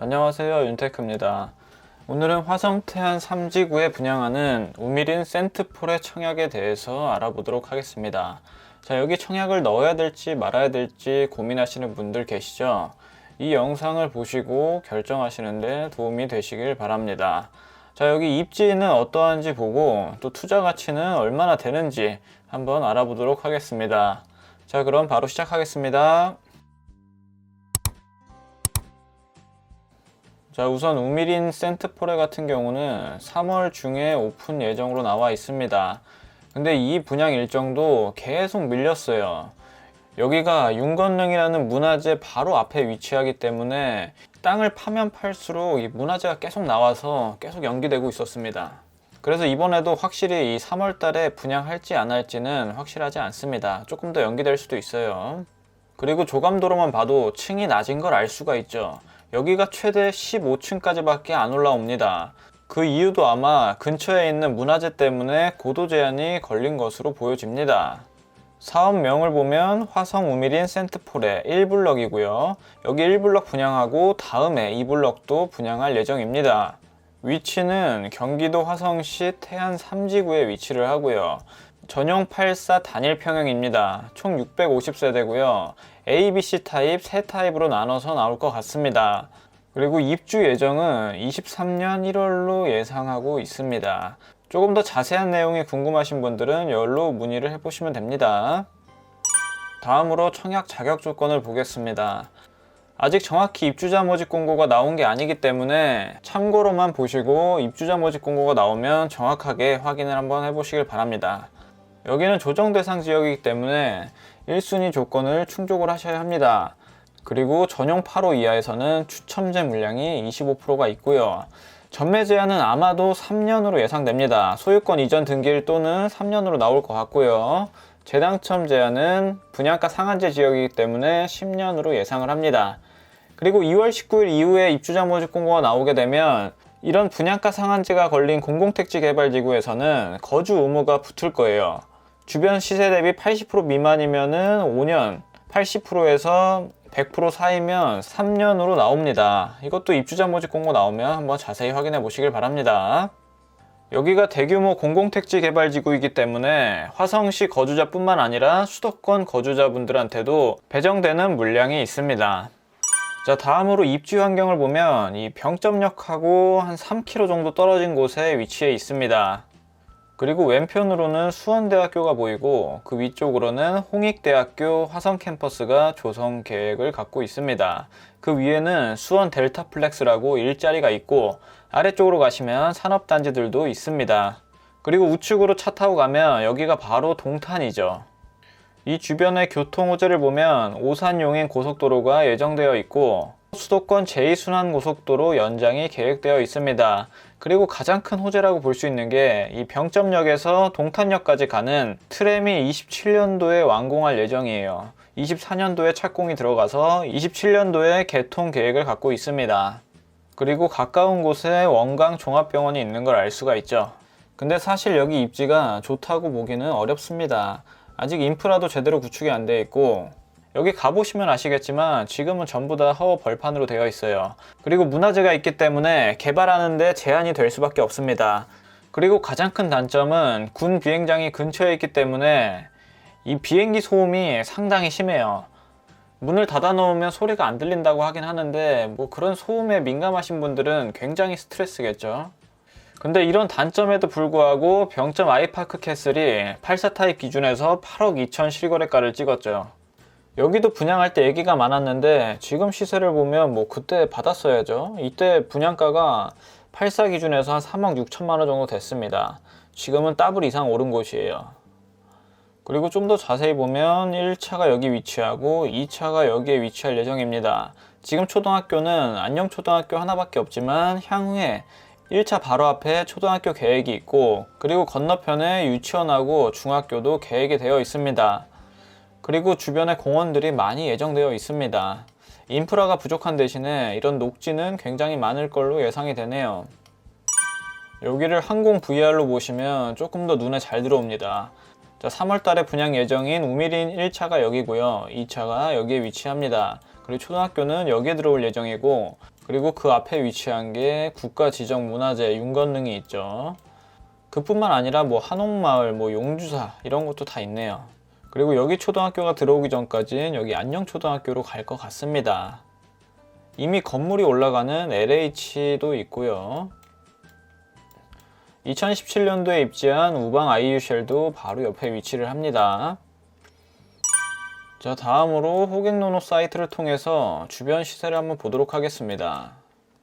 안녕하세요, 윤테크입니다. 오늘은 화성 태안 3지구에 분양하는 우미린 센트폴의 청약에 대해서 알아보도록 하겠습니다. 자, 여기 청약을 넣어야 될지 말아야 될지 고민하시는 분들 계시죠? 이 영상을 보시고 결정하시는데 도움이 되시길 바랍니다. 자, 여기 입지는 어떠한지 보고 또 투자 가치는 얼마나 되는지 한번 알아보도록 하겠습니다. 자, 그럼 바로 시작하겠습니다. 자, 우선 우미린 센트폴레 같은 경우는 3월 중에 오픈 예정으로 나와 있습니다. 근데 이 분양 일정도 계속 밀렸어요. 여기가 윤건릉이라는 문화재 바로 앞에 위치하기 때문에 땅을 파면 팔수록 이 문화재가 계속 나와서 계속 연기되고 있었습니다. 그래서 이번에도 확실히 이 3월 달에 분양할지 안 할지는 확실하지 않습니다. 조금 더 연기될 수도 있어요. 그리고 조감도로만 봐도 층이 낮은 걸 알 수가 있죠. 여기가 최대 15층까지 밖에 안 올라옵니다. 그 이유도 아마 근처에 있는 문화재 때문에 고도 제한이 걸린 것으로 보여집니다. 사업명을 보면 화성 우미린 센트폴의 1블럭이고요. 여기 1블럭 분양하고 다음에 2블럭도 분양할 예정입니다. 위치는 경기도 화성시 태안 3지구에 위치를 하고요. 전용 84 단일 평형입니다. 총 650세대고요. A, B, C 타입 3타입으로 나눠서 나올 것 같습니다. 그리고 입주 예정은 23년 1월로 예상하고 있습니다. 조금 더 자세한 내용이 궁금하신 분들은 여기로 문의를 해보시면 됩니다. 다음으로 청약 자격 조건을 보겠습니다. 아직 정확히 입주자 모집 공고가 나온 게 아니기 때문에 참고로만 보시고 입주자 모집 공고가 나오면 정확하게 확인을 한번 해보시길 바랍니다. 여기는 조정 대상 지역이기 때문에 1순위 조건을 충족을 하셔야 합니다. 그리고 전용 8호 이하에서는 추첨제 물량이 25%가 있고요. 전매 제한은 아마도 3년으로 예상됩니다. 소유권 이전 등기일 또는 3년으로 나올 것 같고요. 재당첨 제한은 분양가 상한제 지역이기 때문에 10년으로 예상을 합니다. 그리고 2월 19일 이후에 입주자 모집 공고가 나오게 되면 이런 분양가 상한제가 걸린 공공택지 개발지구에서는 거주 의무가 붙을 거예요. 주변 시세 대비 80% 미만이면은 5년, 80%에서 100% 사이면 3년으로 나옵니다. 이것도 입주자 모집 공고 나오면 한번 자세히 확인해 보시길 바랍니다. 여기가 대규모 공공택지 개발지구이기 때문에 화성시 거주자뿐만 아니라 수도권 거주자분들한테도 배정되는 물량이 있습니다. 자, 다음으로 입지 환경을 보면 이 병점역하고 한 3km 정도 떨어진 곳에 위치해 있습니다. 그리고 왼편으로는 수원대학교가 보이고 그 위쪽으로는 홍익대학교 화성 캠퍼스가 조성 계획을 갖고 있습니다. 그 위에는 수원 델타플렉스라고 일자리가 있고 아래쪽으로 가시면 산업단지들도 있습니다. 그리고 우측으로 차 타고 가면 여기가 바로 동탄이죠. 이 주변의 교통 호재를 보면 오산 용인 고속도로가 예정되어 있고 수도권 제2순환고속도로 연장이 계획되어 있습니다. 그리고 가장 큰 호재라고 볼 수 있는 게 이 병점역에서 동탄역까지 가는 트램이 27년도에 완공할 예정이에요. 24년도에 착공이 들어가서 27년도에 개통 계획을 갖고 있습니다. 그리고 가까운 곳에 원광 종합병원이 있는 걸 알 수가 있죠. 근데 사실 여기 입지가 좋다고 보기는 어렵습니다. 아직 인프라도 제대로 구축이 안 돼 있고 여기 가보시면 아시겠지만 지금은 전부 다 허허 벌판으로 되어 있어요. 그리고 문화재가 있기 때문에 개발하는데 제한이 될 수밖에 없습니다. 그리고 가장 큰 단점은 군 비행장이 근처에 있기 때문에 이 비행기 소음이 상당히 심해요. 문을 닫아 놓으면 소리가 안 들린다고 하긴 하는데 뭐 그런 소음에 민감하신 분들은 굉장히 스트레스겠죠. 근데 이런 단점에도 불구하고 병점 아이파크 캐슬이 84 타입 기준에서 8억 2천 실거래가를 찍었죠. 여기도 분양할 때 얘기가 많았는데 지금 시세를 보면 뭐 그때 받았어야죠. 이때 분양가가 84 기준에서 한 3억 6천만 원 정도 됐습니다. 지금은 더블 이상 오른 곳이에요. 그리고 좀 더 자세히 보면 1차가 여기 위치하고 2차가 여기에 위치할 예정입니다. 지금 초등학교는 안녕초등학교 하나밖에 없지만 향후에 1차 바로 앞에 초등학교 계획이 있고 그리고 건너편에 유치원하고 중학교도 계획이 되어 있습니다. 그리고 주변에 공원들이 많이 예정되어 있습니다. 인프라가 부족한 대신에 이런 녹지는 굉장히 많을 걸로 예상이 되네요. 여기를 항공 VR로 보시면 조금 더 눈에 잘 들어옵니다. 자, 3월 달에 분양 예정인 우미린 1차가 여기고요. 2차가 여기에 위치합니다. 그리고 초등학교는 여기에 들어올 예정이고 그리고 그 앞에 위치한 게 국가지정문화재 윤건릉이 있죠. 그뿐만 아니라 뭐 한옥마을, 뭐 용주사 이런 것도 다 있네요. 그리고 여기 초등학교가 들어오기 전까지는 여기 안녕초등학교로 갈 것 같습니다. 이미 건물이 올라가는 LH도 있고요. 2017년도에 입지한 우방 IUCL도 바로 옆에 위치를 합니다. 자, 다음으로 호객노노 사이트를 통해서 주변 시세를 한번 보도록 하겠습니다.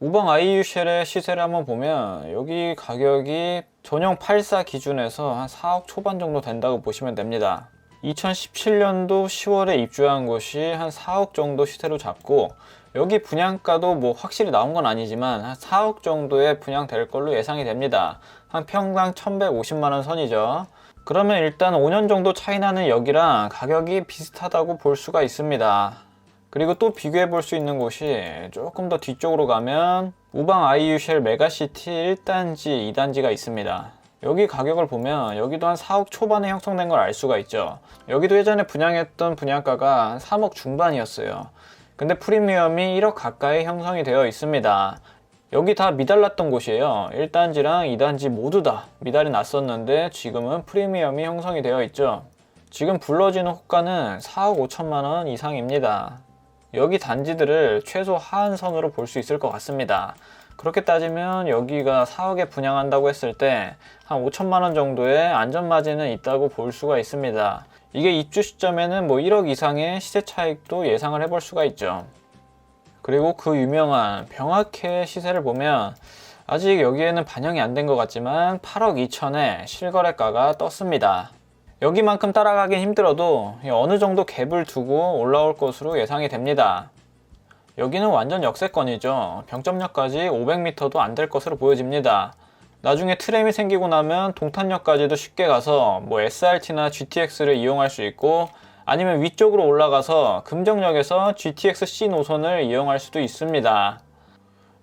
우방 IUCL의 시세를 한번 보면 여기 가격이 전용 84 기준에서 한 4억 초반 정도 된다고 보시면 됩니다. 2017년도 10월에 입주한 곳이 한 4억 정도 시세로 잡고, 여기 분양가도 뭐 확실히 나온 건 아니지만 한 4억 정도에 분양될 걸로 예상이 됩니다. 한 평당 1150만원 선이죠. 그러면 일단 5년 정도 차이 나는 여기랑 가격이 비슷하다고 볼 수가 있습니다. 그리고 또 비교해 볼 수 있는 곳이 조금 더 뒤쪽으로 가면 우방 IUCL 메가시티 1단지, 2단지가 있습니다. 여기 가격을 보면 여기도 한 4억 초반에 형성된 걸 알 수가 있죠. 여기도 예전에 분양했던 분양가가 한 3억 중반이었어요. 근데 프리미엄이 1억 가까이 형성이 되어 있습니다. 여기 다 미달났던 곳이에요. 1단지랑 2단지 모두 다 미달이 났었는데 지금은 프리미엄이 형성이 되어 있죠. 지금 불러지는 호가는 4억 5천만원 이상입니다. 여기 단지들을 최소 하한선으로 볼 수 있을 것 같습니다. 그렇게 따지면 여기가 4억에 분양한다고 했을 때 한 5천만원 정도의 안전마진은 있다고 볼 수가 있습니다. 이게 입주 시점에는 뭐 1억 이상의 시세 차익도 예상을 해볼 수가 있죠. 그리고 그 유명한 병학회 시세를 보면 아직 여기에는 반영이 안 된 것 같지만 8억 2천에 실거래가가 떴습니다. 여기만큼 따라가긴 힘들어도 어느 정도 갭을 두고 올라올 것으로 예상이 됩니다. 여기는 완전 역세권이죠. 병점역까지 500m도 안 될 것으로 보여집니다. 나중에 트램이 생기고 나면 동탄역까지도 쉽게 가서 뭐 SRT나 GTX를 이용할 수 있고, 아니면 위쪽으로 올라가서 금정역에서 GTX-C 노선을 이용할 수도 있습니다.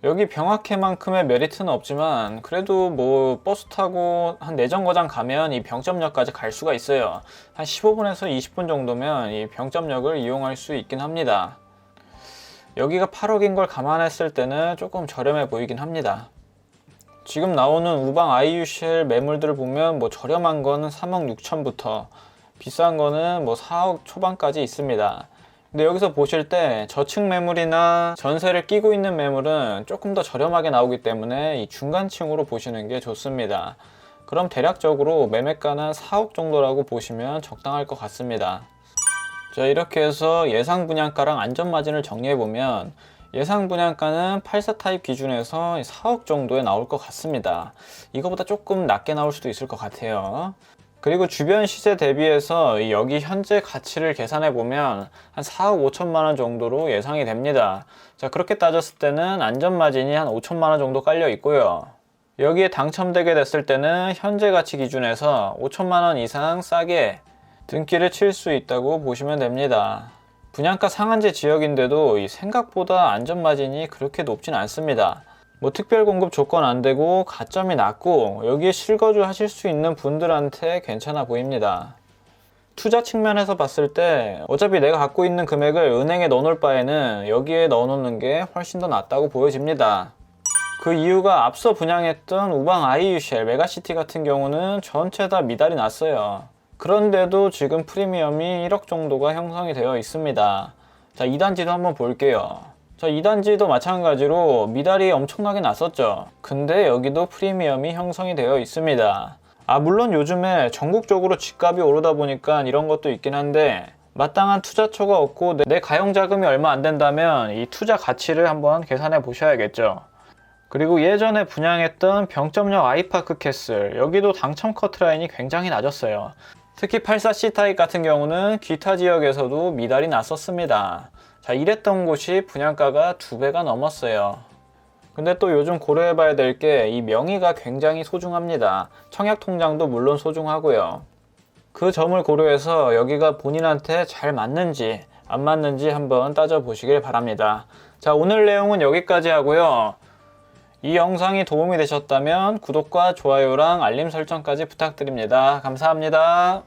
여기 병학회만큼의 메리트는 없지만 그래도 뭐 버스 타고 한 내정거장 가면 이 병점역까지 갈 수가 있어요. 한 15분에서 20분 정도면 이 병점역을 이용할 수 있긴 합니다. 여기가 8억인 걸 감안했을 때는 조금 저렴해 보이긴 합니다. 지금 나오는 우방 IUCL 매물들을 보면 뭐 저렴한 거는 3억 6천부터 비싼 거는 뭐 4억 초반까지 있습니다. 근데 여기서 보실 때 저층 매물이나 전세를 끼고 있는 매물은 조금 더 저렴하게 나오기 때문에 이 중간층으로 보시는 게 좋습니다. 그럼 대략적으로 매매가는 4억 정도라고 보시면 적당할 것 같습니다. 자, 이렇게 해서 예상 분양가랑 안전마진을 정리해보면 예상 분양가는 84 타입 기준에서 4억 정도에 나올 것 같습니다. 이거보다 조금 낮게 나올 수도 있을 것 같아요. 그리고 주변 시세 대비해서 여기 현재 가치를 계산해 보면 한 4억 5천만 원 정도로 예상이 됩니다. 자, 그렇게 따졌을 때는 안전마진이 한 5천만 원 정도 깔려 있고요. 여기에 당첨되게 됐을 때는 현재 가치 기준에서 5천만 원 이상 싸게 등기를 칠 수 있다고 보시면 됩니다. 분양가 상한제 지역인데도 생각보다 안전마진이 그렇게 높진 않습니다. 뭐 특별 공급 조건 안 되고 가점이 낮고 여기에 실거주 하실 수 있는 분들한테 괜찮아 보입니다. 투자 측면에서 봤을 때 어차피 내가 갖고 있는 금액을 은행에 넣어놓을 바에는 여기에 넣어놓는 게 훨씬 더 낫다고 보여집니다. 그 이유가 앞서 분양했던 우방 IUCL 메가시티 같은 경우는 전체 다 미달이 났어요. 그런데도 지금 프리미엄이 1억 정도가 형성이 되어 있습니다. 자, 2단지도 한번 볼게요. 자, 2단지도 마찬가지로 미달이 엄청나게 났었죠. 근데 여기도 프리미엄이 형성이 되어 있습니다. 물론 요즘에 전국적으로 집값이 오르다 보니까 이런 것도 있긴 한데 마땅한 투자처가 없고 내 가용자금이 얼마 안 된다면 이 투자 가치를 한번 계산해 보셔야겠죠. 그리고 예전에 분양했던 병점역 아이파크 캐슬, 여기도 당첨 커트라인이 굉장히 낮았어요. 특히 84C 타입 같은 경우는 기타 지역에서도 미달이 났었습니다. 자, 이랬던 곳이 분양가가 2배가 넘었어요. 근데 또 요즘 고려해 봐야 될 게 이 명의가 굉장히 소중합니다. 청약 통장도 물론 소중하고요. 그 점을 고려해서 여기가 본인한테 잘 맞는지 안 맞는지 한번 따져보시길 바랍니다. 자, 오늘 내용은 여기까지 하고요. 이 영상이 도움이 되셨다면 구독과 좋아요랑 알림 설정까지 부탁드립니다. 감사합니다.